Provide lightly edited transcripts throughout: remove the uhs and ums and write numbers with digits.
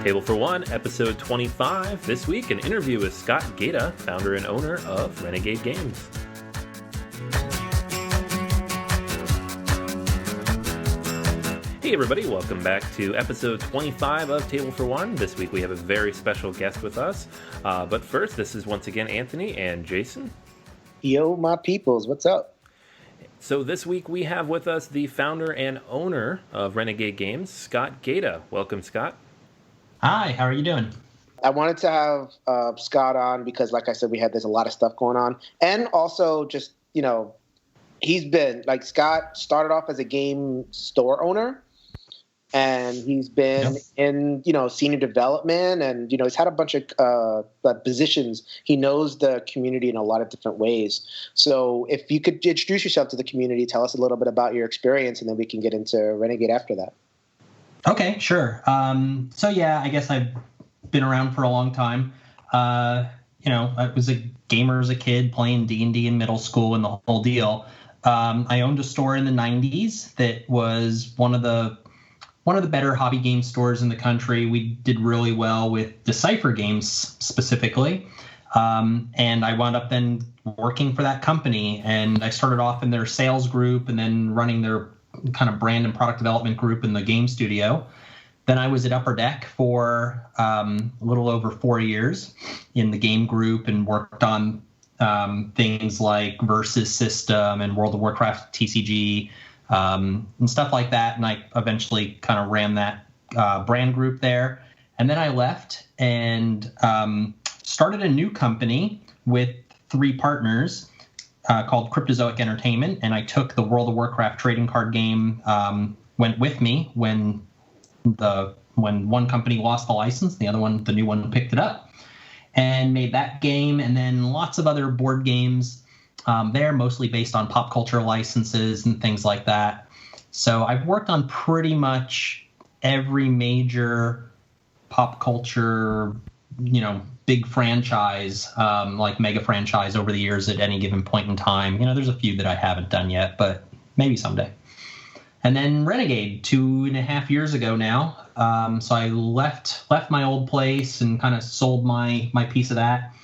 Table for One, episode 25. This week, an interview with Scott Gaeta, founder and owner of Renegade Games. Hey everybody, welcome back to episode 25 of Table for One. This week we have a very special guest with us. But first, this is once again Anthony and Jason. Yo, my peoples, what's up? So this week we have with us the founder and owner of Renegade Games, Scott Gaeta. Welcome, Scott. Hi, how are you doing? I wanted to have Scott on because, like I said, there's a lot of stuff going on. And also just, he's been, Scott started off as a game store owner. And he's been in, senior development and, he's had a bunch of positions. He knows the community in a lot of different ways. So if you could introduce yourself to the community, tell us a little bit about your experience, and then we can get into Renegade after that. Okay, sure. I guess I've been around for a long time. I was a gamer as a kid, playing D&D in middle school and the whole deal. I owned a store in the 90s that was one of the better hobby game stores in the country. We did really well with Decipher games specifically. And I wound up then working for that company. And I started off in their sales group and then running their kind of brand and product development group in the game studio. Then I was at Upper Deck for a little over 4 years in the game group and worked on things like Versus System and World of Warcraft TCG, and stuff like that. And I eventually kind of ran that brand group there. And then I left and started a new company with 3 partners called Cryptozoic Entertainment. And I took the World of Warcraft trading card game, went with me when one company lost the license, the new one picked it up and made that game. And then lots of other board games there, mostly based on pop culture licenses and things like that. So I've worked on pretty much every major pop culture, big franchise, like mega franchise over the years at any given point in time. There's a few that I haven't done yet, but maybe someday. And then Renegade 2.5 years ago now. So I left my old place and kind of sold my piece of that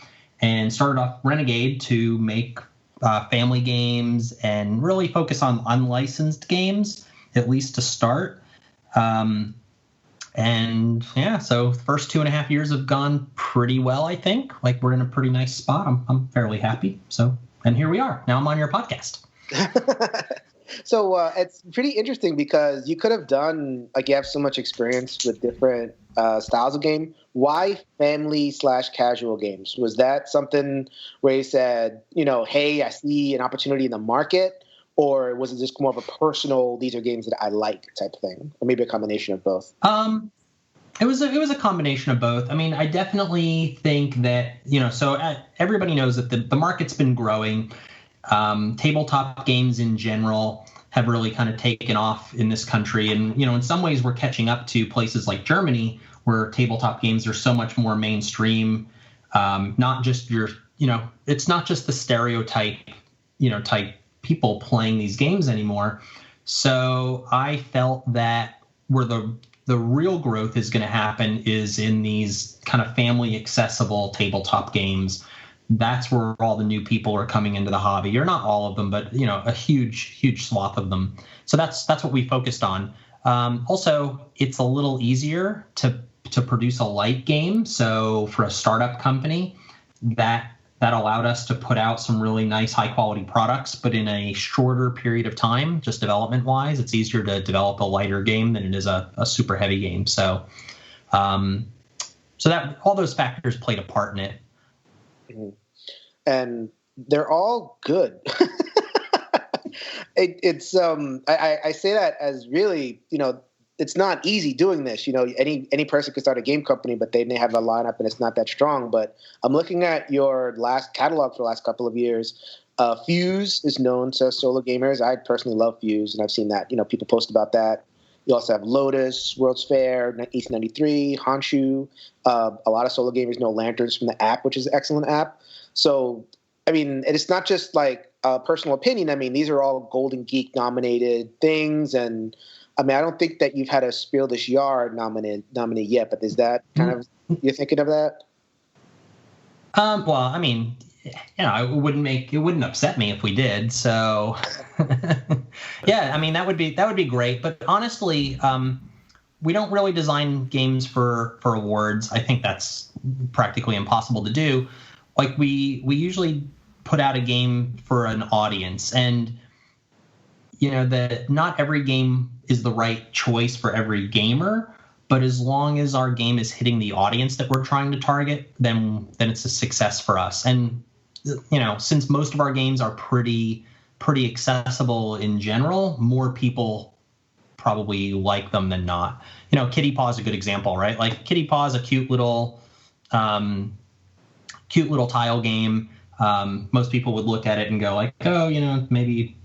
and started off Renegade to make family games and really focus on unlicensed games, at least to start. So the first 2.5 years have gone pretty well, I think. We're in a pretty nice spot. I'm fairly happy. And here we are. Now I'm on your podcast. So it's pretty interesting because you could have done, you have so much experience with different styles of game. Why family/casual games? Was that something where you said, hey, I see an opportunity in the market? Or was it just more of a personal, these are games that I like type thing? Or maybe a combination of both? It was a combination of both. I mean, I definitely think that, everybody knows that the market's been growing. Tabletop games in general have really kind of taken off in this country. And, in some ways we're catching up to places like Germany where tabletop games are so much more mainstream. Not just it's not just the stereotype, type people playing these games anymore. So I felt that where the real growth is going to happen is in these kind of family accessible tabletop games. That's where all the new people are coming into the hobby. Or not all of them, but a huge swath of them. So that's what we focused on. Also, it's a little easier to produce a light game. So for a startup company, that allowed us to put out some really nice high quality products, but in a shorter period of time, just development wise. It's easier to develop a lighter game than it is a super heavy game. So that all those factors played a part in it. Mm-hmm. And they're all good. I say that as really, it's not easy doing this. Any person could start a game company, but they may have a lineup and it's not that strong. But I'm looking at your last catalog for the last couple of years. Fuse is known to solo gamers. I personally love Fuse, and I've seen that, people post about that. You also have Lotus, World's Fair, East 93, Honshu. A lot of solo gamers know Lanterns from the app, which is an excellent app. So, I mean, it's not just like a personal opinion. I mean, these are all Golden Geek nominated things, and I mean, I don't think that you've had a Spiel des Jahres nominee yet, but is that kind of, you're thinking of that? Well, I mean, it wouldn't upset me if we did. So, yeah, I mean, that would be great. But honestly, we don't really design games for awards. I think that's practically impossible to do. Like we usually put out a game for an audience, and that not every game is the right choice for every gamer. But as long as our game is hitting the audience that we're trying to target, then it's a success for us. And since most of our games are pretty accessible in general, more people probably like them than not. Kitty Paw is a good example, right? Like Kitty Paw is a cute little tile game. Most people would look at it and go like, oh, maybe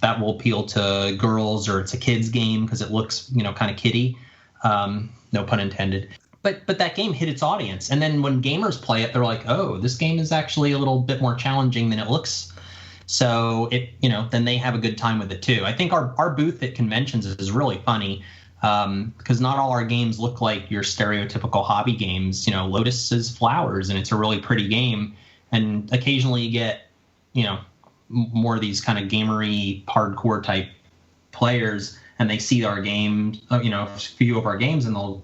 that will appeal to girls, or it's a kid's game because it looks, kind of kiddie. No pun intended. But that game hit its audience. And then when gamers play it, they're like, oh, this game is actually a little bit more challenging than it looks. So then they have a good time with it too. I think our booth at conventions is really funny because not all our games look like your stereotypical hobby games. Lotus is flowers and it's a really pretty game. And occasionally you get, more of these kind of gamery hardcore type players, and they see our game, a few of our games, and they'll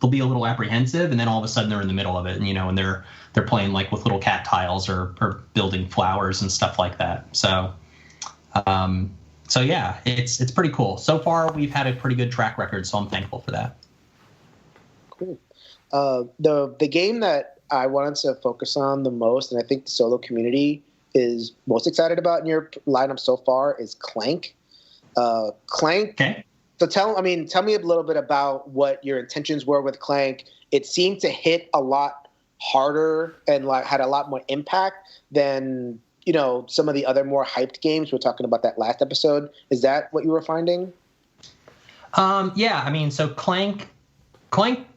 be a little apprehensive, and then all of a sudden they're in the middle of it, and they're playing like with little cat tiles or building flowers and stuff like that. So yeah, it's pretty cool. So far, we've had a pretty good track record, so I'm thankful for that. Cool. The game that I wanted to focus on the most, and I think the solo community is most excited about in your lineup so far, is Clank. Clank. Okay. So tell me a little bit about what your intentions were with Clank. It seemed to hit a lot harder and had a lot more impact than some of the other more hyped games. We were talking about that last episode. Is that what you were finding? Yeah. I mean, so Clank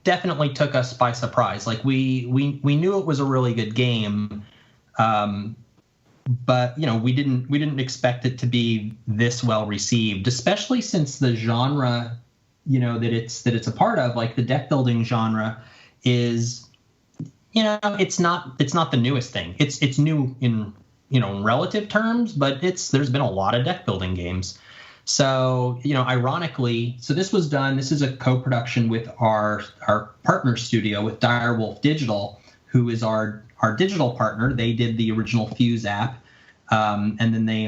definitely took us by surprise. Like we knew it was a really good game. But we didn't expect it to be this well received, especially since the genre, that it's a part of, like the deck building genre, is, it's not the newest thing. It's new in relative terms, but there's been a lot of deck building games. So ironically, this is a co-production with our partner studio with Direwolf Digital, who is our digital partner. They did the original Fuse app, and then they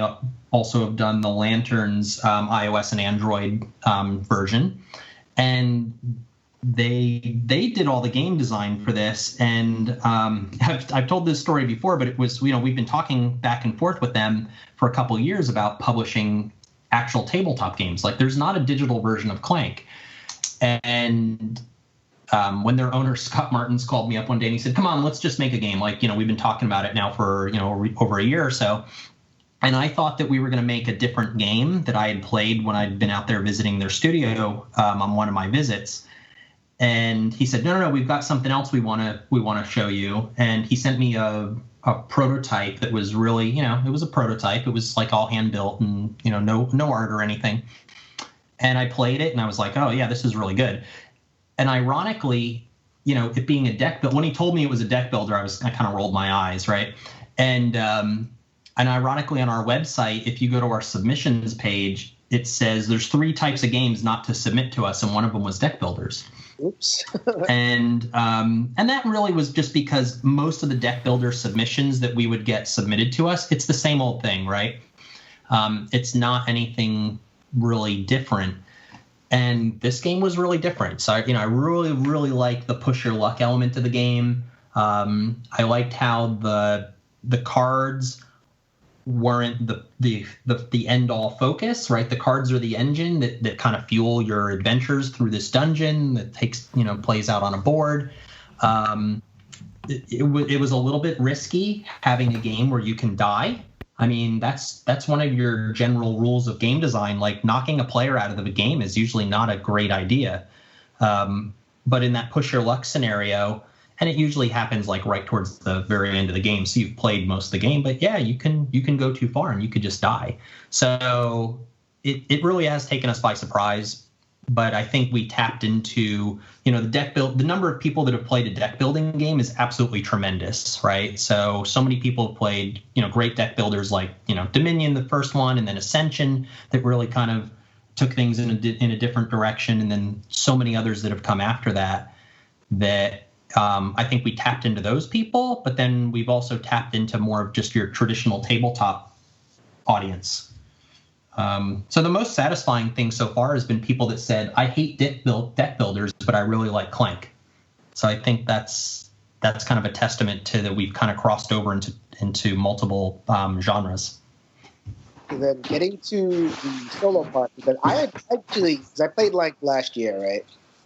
also have done the Lanterns iOS and Android version, and they did all the game design for this. And I've told this story before, but it was we've been talking back and forth with them for a couple years about publishing actual tabletop games. Like there's not a digital version of Clank, and when their owner, Scott Martins, called me up one day and he said, come on, let's just make a game. Like, we've been talking about it now for, over a year or so. And I thought that we were going to make a different game that I had played when I'd been out there visiting their studio on one of my visits. And he said, no, we've got something else we want to show you. And he sent me a prototype that was really, it was a prototype. It was like all hand built and, no art or anything. And I played it and I was like, oh yeah, this is really good. And ironically, it being a deck builder, when he told me it was a deck builder, I kind of rolled my eyes, right? And ironically, on our website, if you go to our submissions page, it says there's 3 types of games not to submit to us, and one of them was deck builders. Oops. and that really was just because most of the deck builder submissions that we would get submitted to us, it's the same old thing, right? It's not anything really different. And this game was really different. So, I really, really liked the push your luck element of the game. I liked how the cards weren't the end all focus, right? The cards are the engine that kind of fuel your adventures through this dungeon that plays out on a board. It was a little bit risky having a game where you can die. I mean, that's one of your general rules of game design. Like knocking a player out of the game is usually not a great idea. But in that push your luck scenario, and it usually happens like right towards the very end of the game, so you've played most of the game, but yeah, you can go too far and you could just die. So it really has taken us by surprise. but I think we tapped into, the number of people that have played a deck building game is absolutely tremendous, right? So many people have played, great deck builders like, Dominion, the first one, and then Ascension that really kind of took things in a different direction. And then so many others that have come after that I think we tapped into those people, but then we've also tapped into more of just your traditional tabletop audience. So the most satisfying thing so far has been people that said, I hate deck builders, but I really like Clank. So I think that's kind of a testament to that we've kind of crossed over into multiple genres. And then getting to the solo part, because I played like last year, right?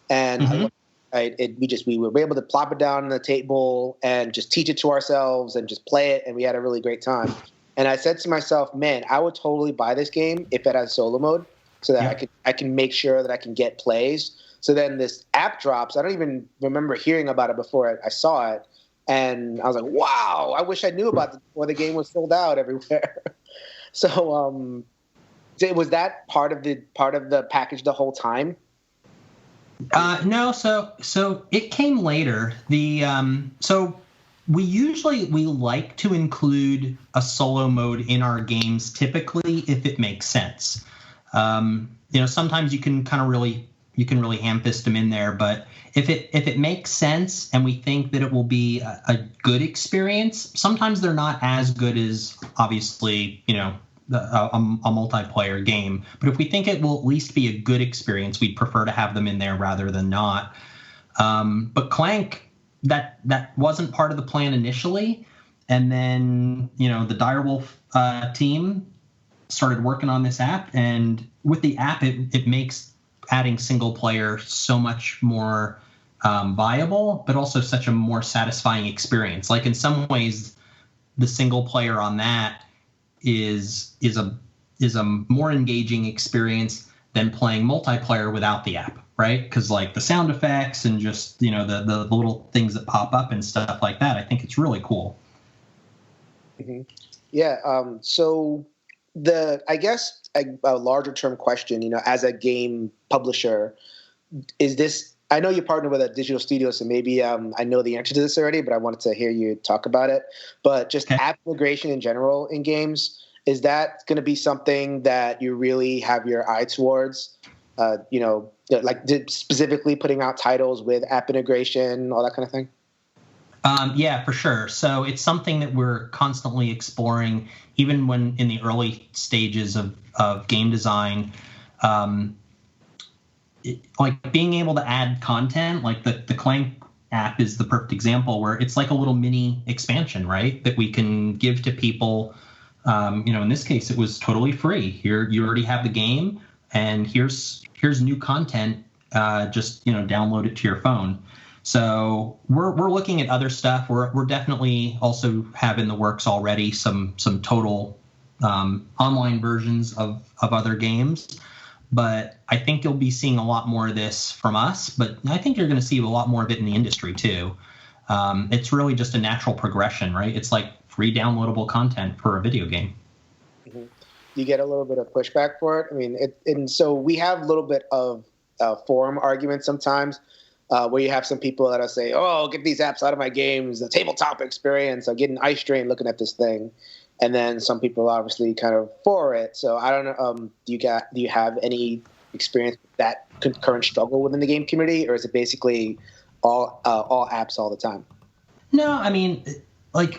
And we were able to plop it down on the table and just teach it to ourselves and just play it, and we had a really great time. And I said to myself, man, I would totally buy this game if it has solo mode, so that I can make sure that I can get plays. So then this app drops. I don't even remember hearing about it before I saw it, and I was like, wow, I wish I knew about it before the game was sold out everywhere. So was that part of the package the whole time? No, so it came later. We like to include a solo mode in our games typically if it makes sense. Sometimes you can really ham-fist them in there, but if it makes sense and we think that it will be a good experience, sometimes they're not as good as obviously a multiplayer game. But if we think it will at least be a good experience, we'd prefer to have them in there rather than not. But Clank, that wasn't part of the plan initially, and then the Direwolf team started working on this app, and with the app it makes adding single player so much more viable, but also such a more satisfying experience. Like in some ways the single player on that is a more engaging experience than playing multiplayer without the app, right? Because like the sound effects and just the little things that pop up and stuff like that, I think it's really cool. Mm-hmm. Yeah. So I guess a larger term question, as a game publisher, is this? I know you partner with a digital studio, so maybe I know the answer to this already, but I wanted to hear you talk about it. But just app integration in general in games, is that going to be something that you really have your eye towards? Specifically putting out titles with app integration, all that kind of thing? Yeah, for sure. So it's something that we're constantly exploring, even when in the early stages of game design. Like being able to add content, like the Clank app is the perfect example where it's like a little mini expansion, right? That we can give to people. In this case, it was totally free. Here, you already have the game, and here's new content. Just download it to your phone. So we're looking at other stuff. We're definitely also have in the works already some total online versions of other games. But I think you'll be seeing a lot more of this from us. But I think you're going to see a lot more of it in the industry too. It's really just a natural progression, right? It's like free downloadable content for a video game. Mm-hmm. You get a little bit of pushback for it. I mean, and so we have a little bit of forum arguments sometimes where you have some people that'll say, "Oh, get these apps out of my games, the tabletop experience. I'm getting ice drain looking at this thing." And then some people are obviously kind of for it. So I don't know. Do you have any experience with that concurrent struggle within the game community, or is it basically all apps all the time? No, I mean, like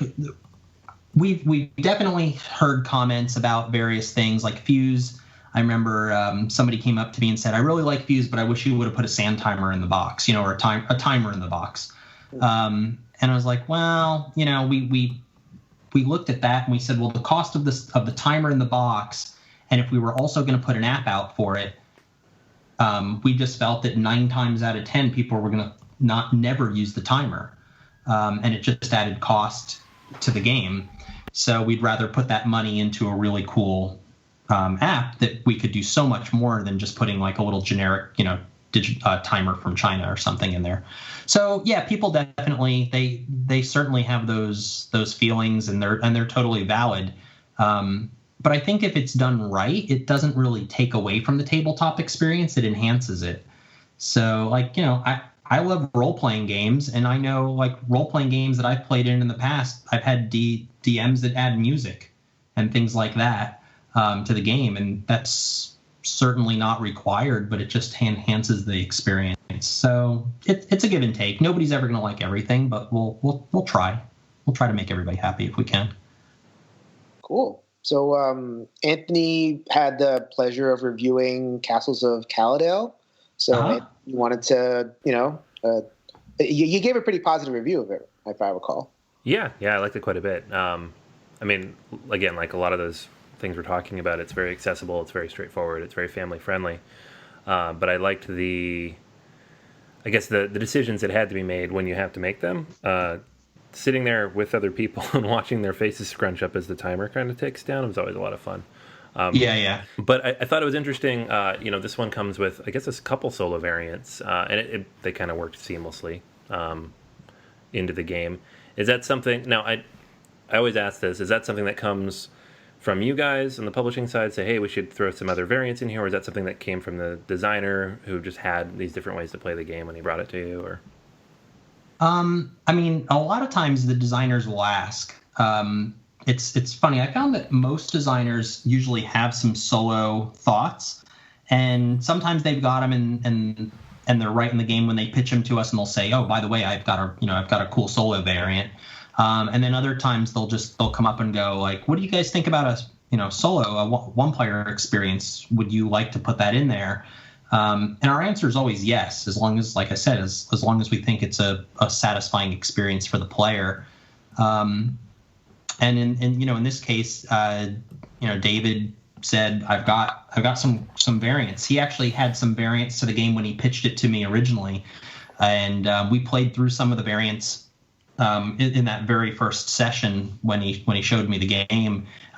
we've definitely heard comments about various things like Fuse. I remember somebody came up to me and said, "I really like Fuse, but I wish you would have put a sand timer in the box, or a timer in the box." And I was like, well, we looked at that and we said, well, the cost of the timer in the box, and if we were also going to put an app out for it, we just felt that 9 times out of 10 people were going to never use the timer, and it just added cost to the game. So we'd rather put that money into a really cool app that we could do so much more than just putting like a little generic, timer from China or something in there. So yeah, people definitely they certainly have those feelings, and they're totally valid. But I think if it's done right, it doesn't really take away from the tabletop experience. It enhances it. So, like, I love role-playing games, and I know, like, role-playing games that I've played in the past, I've had DMs that add music and things like that to the game, and that's certainly not required, but it just enhances the experience. So it's a give and take. Nobody's ever going to like everything, but we'll try. We'll try to make everybody happy if we can. Cool. So Anthony had the pleasure of reviewing Castles of Caladale. So you wanted to, you gave a pretty positive review of it, if I recall. Yeah, I liked it quite a bit. I mean, again, like a lot of those things we're talking about, it's very accessible, it's very straightforward, it's very family friendly. But I liked the decisions that had to be made when you have to make them. Sitting there with other people and watching their faces scrunch up as the timer kind of ticks down was always a lot of fun. Yeah. But I thought it was interesting. This one comes with, I guess, a couple solo variants, and they kind of worked seamlessly into the game. Is that something? Now, I always ask this: is that something that comes from you guys on the publishing side? Say, hey, we should throw some other variants in here, or is that something that came from the designer who just had these different ways to play the game when he brought it to you? Or I mean, a lot of times the designers will ask. It's funny. I found that most designers usually have some solo thoughts, and sometimes they've got them and they're right in the game when they pitch them to us, and they'll say, "Oh, by the way, I've got a cool solo variant." And then other times they'll come up and go like, "What do you guys think about a one player experience? Would you like to put that in there?" And our answer is always yes, as long as, like I said, as long as we think it's a satisfying experience for the player. And in this case, David said, I've got some variants. He actually had some variants to the game when he pitched it to me originally, and we played through some of the variants in that very first session when he showed me the game,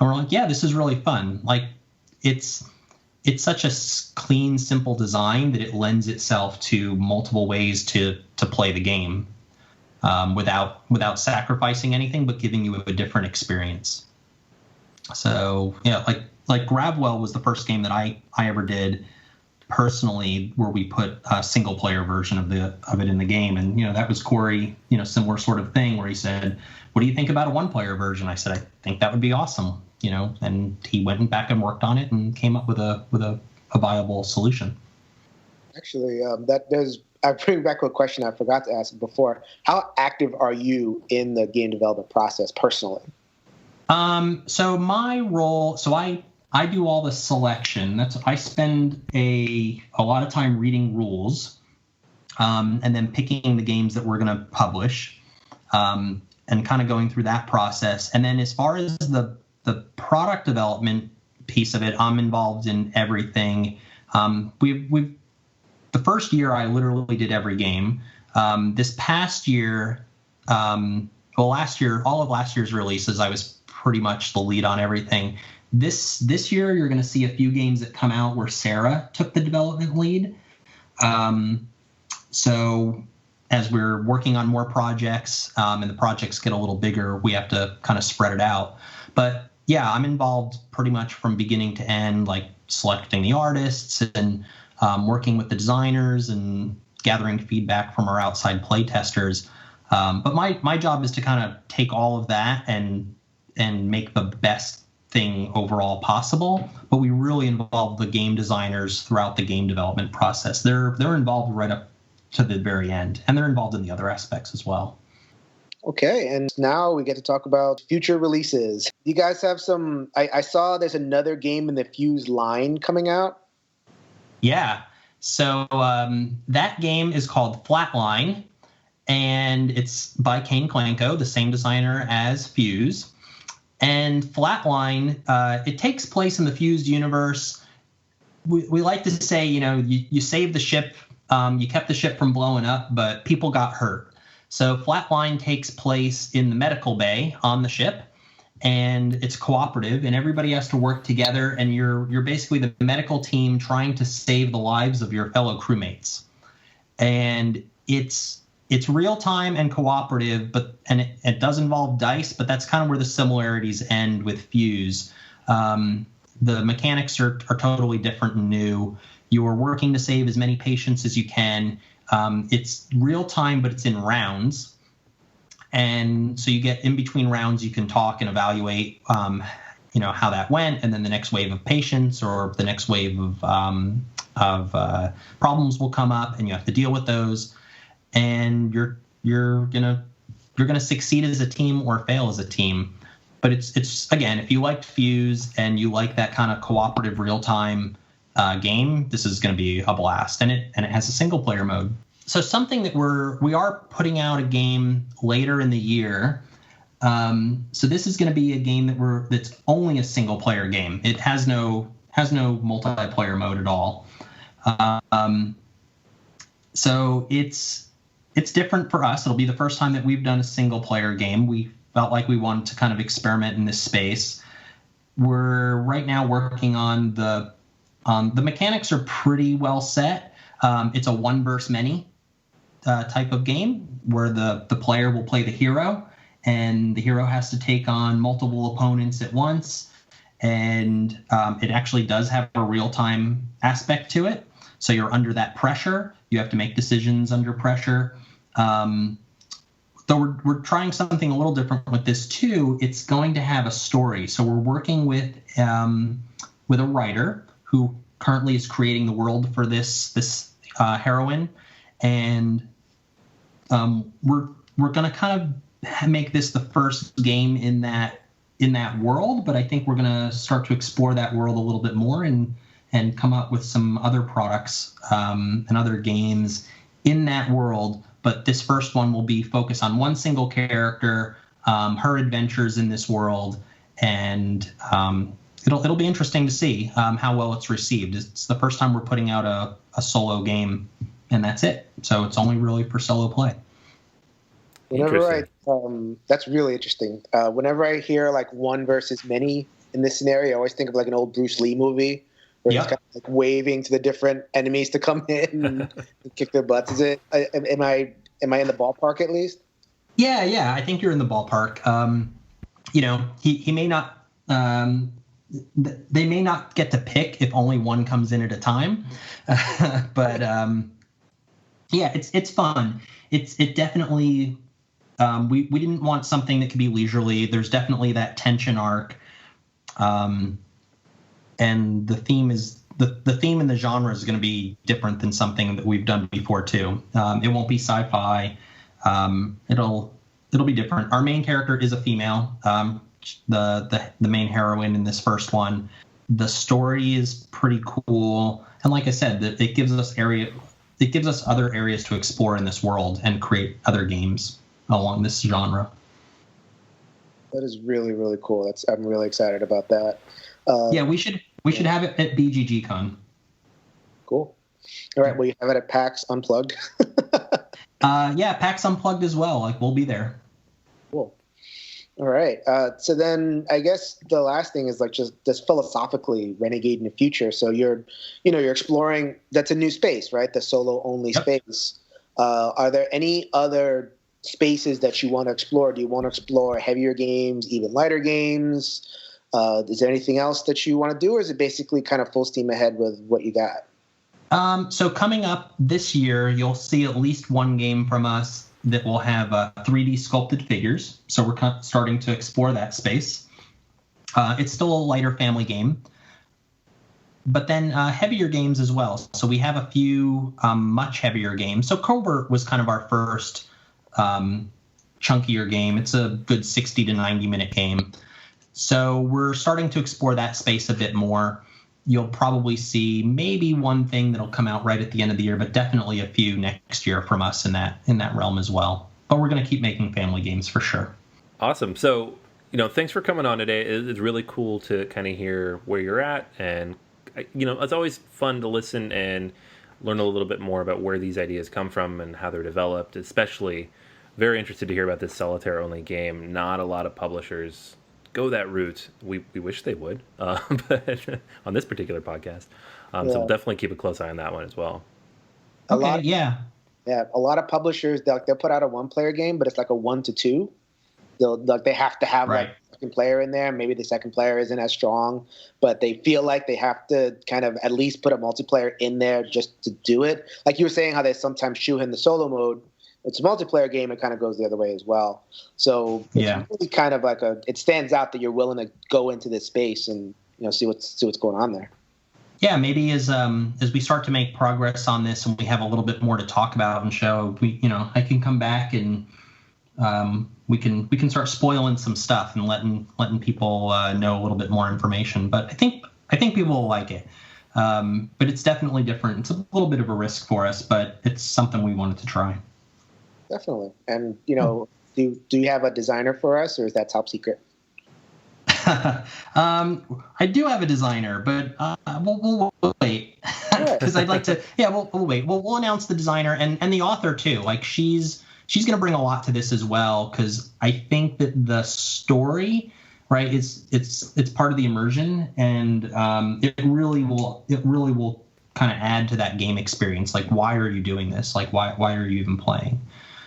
and we're like, yeah, this is really fun. Like it's such a clean, simple design that it lends itself to multiple ways to play the game without sacrificing anything, but giving you a different experience. So yeah, like Gravwell was the first game that I ever did personally where we put a single player version of it in the game, and that was Corey. Similar sort of thing where he said, "What do you think about a one player version?" I said, "I think that would be awesome." And he went back and worked on it and came up with a viable solution. Actually, I bring back a question I forgot to ask before. How active are you in the game development process personally? So my role, I do all the selection. I spend a lot of time reading rules, and then picking the games that we're going to publish, and kind of going through that process. And then as far as the product development piece of it, I'm involved in everything. The first year I literally did every game. This past year, last year, all of last year's releases, I was pretty much the lead on everything. This year, you're going to see a few games that come out where Sarah took the development lead. So as we're working on more projects, and the projects get a little bigger, we have to kind of spread it out. But yeah, I'm involved pretty much from beginning to end, like selecting the artists and working with the designers and gathering feedback from our outside play testers. But my job is to kind of take all of that and make the best thing overall possible. But we really involve the game designers throughout the game development process. They're involved right up to the very end, and they're involved in the other aspects as well. Okay, and now we get to talk about future releases. You guys have some... I saw there's another game in the Fuse line coming out. Yeah, so that game is called Flatline, and it's by Kane Klanko, the same designer as Fuse. And Flatline, it takes place in the Fused universe. We like to say, you saved the ship, you kept the ship from blowing up, but people got hurt. So Flatline takes place in the medical bay on the ship, and it's cooperative, and everybody has to work together, and you're basically the medical team trying to save the lives of your fellow crewmates. And it's real time and cooperative, and it does involve dice, but that's kind of where the similarities end with Fuse. The mechanics are totally different and new. You're working to save as many patients as you can. It's real time, but it's in rounds. And so you get in between rounds, you can talk and evaluate, how that went, and then the next wave of patients or the next wave of problems will come up, and you have to deal with those. And you're gonna succeed as a team or fail as a team. But it's again, if you liked Fuse and you like that kind of cooperative real time game, this is going to be a blast. And it has a single player mode. So something that we are putting out a game later in the year. So this is going to be a game that's only a single player game. It has no multiplayer mode at all. So it's different for us. It'll be the first time that we've done a single player game. We felt like we wanted to kind of experiment in this space. We're right now working on the mechanics are pretty well set. It's a one versus many type of game where the player will play the hero, and the hero has to take on multiple opponents at once. And it actually does have a real-time aspect to it. So you're under that pressure. You have to make decisions under pressure. Though we're trying something a little different with this too. It's going to have a story. So we're working with a writer who currently is creating the world for this heroine, and we're going to kind of make this the first game in that world. But I think we're going to start to explore that world a little bit more and come up with some other products and other games in that world. But this first one will be focused on one single character, her adventures in this world, and it'll be interesting to see how well it's received. It's the first time we're putting out a solo game, and that's it. So it's only really for solo play. That's really interesting. Whenever I hear like one versus many in this scenario, I always think of like an old Bruce Lee movie where he's kind of like waving to the different enemies to come in and kick their butts. Is it? Am I in the ballpark at least? Yeah. I think you're in the ballpark. He may not. They may not get to pick if only one comes in at a time, but it's fun. It definitely. We didn't want something that could be leisurely. There's definitely that tension arc. And the theme and the genre is going to be different than something that we've done before too. It won't be sci-fi. It'll be different. Our main character is a female. The main heroine in this first one. The story is pretty cool, and like I said, it gives us other areas to explore in this world and create other games along this genre. That is really, really cool. I'm really excited about that. We should have it at BGG Con. Cool. All right. Will you have it at PAX Unplugged? PAX Unplugged as well. Like, we'll be there. Cool. All right. So then I guess the last thing is like just philosophically Renegade in the future. So you're exploring, that's a new space, right? The solo only space. Are there any other spaces that you want to explore? Do you want to explore heavier games, even lighter games? Is there anything else that you want to do, or is it basically kind of full steam ahead with what you got? So coming up this year, you'll see at least one game from us that will have 3D sculpted figures. So we're starting to explore that space. It's still a lighter family game, but then heavier games as well. So we have a few much heavier games. So Covert was kind of our first chunkier game. It's a good 60 to 90 minute game. So we're starting to explore that space a bit more. You'll probably see maybe one thing that'll come out right at the end of the year, but definitely a few next year from us in that realm as well. But we're going to keep making family games for sure. Awesome. So, thanks for coming on today. It's really cool to kind of hear where you're at. And, it's always fun to listen and learn a little bit more about where these ideas come from and how they're developed, especially very interested to hear about this solitaire-only game. Not a lot of publishers go that route. We wish they would, but on this particular podcast. So we'll definitely keep a close eye on that one as well. A lot of publishers, they'll put out a one-player game, but it's like a 1 to 2. They have to have like second player in there. Maybe the second player isn't as strong, but they feel like they have to kind of at least put a multiplayer in there just to do it. Like you were saying, how they sometimes shoehorn the solo mode. It's a multiplayer game. It kind of goes the other way as well. So it's really kind of like it stands out that you're willing to go into this space and see what's going on there. Yeah, maybe as we start to make progress on this and we have a little bit more to talk about and show, I can come back and we can start spoiling some stuff and letting people know a little bit more information. But I think people will like it. But it's definitely different. It's a little bit of a risk for us, but it's something we wanted to try. Definitely. And do you have a designer for us, or is that top secret? I do have a designer, but we'll wait because I'd like to. Yeah, we'll wait. We'll announce the designer and the author too. Like she's going to bring a lot to this as well, because I think that the story, right, it's part of the immersion, and it really will kind of add to that game experience. Like, why are you doing this? Like, why are you even playing?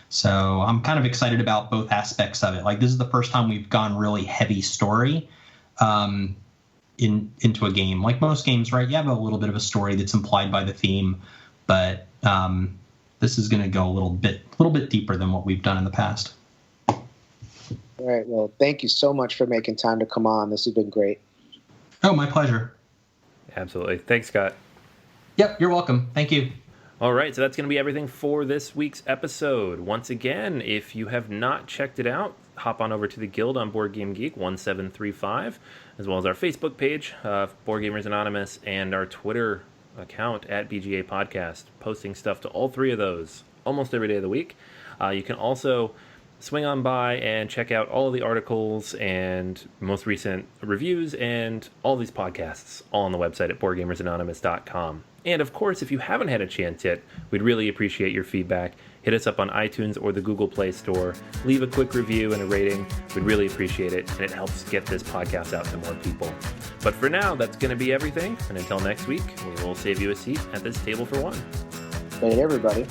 So I'm kind of excited about both aspects of it. Like, this is the first time we've gone really heavy story into a game. Like most games, right? You have a little bit of a story that's implied by the theme, but this is going to go a little bit deeper than what we've done in the past. All right. Well, thank you so much for making time to come on. This has been great. Oh, my pleasure. Absolutely. Thanks, Scott. Yep, you're welcome. Thank you. All right, so that's going to be everything for this week's episode. Once again, if you have not checked it out, hop on over to the Guild on Board Game Geek 1735, as well as our Facebook page, Board Gamers Anonymous, and our Twitter account at BGA Podcast, posting stuff to all three of those almost every day of the week. You can also swing on by and check out all of the articles and most recent reviews and all these podcasts all on the website at BoardGamersAnonymous.com. And of course, if you haven't had a chance yet, we'd really appreciate your feedback. Hit us up on iTunes or the Google Play Store. Leave a quick review and a rating. We'd really appreciate it, and it helps get this podcast out to more people. But for now, that's going to be everything. And until next week, we will save you a seat at this table for one. Hey, everybody.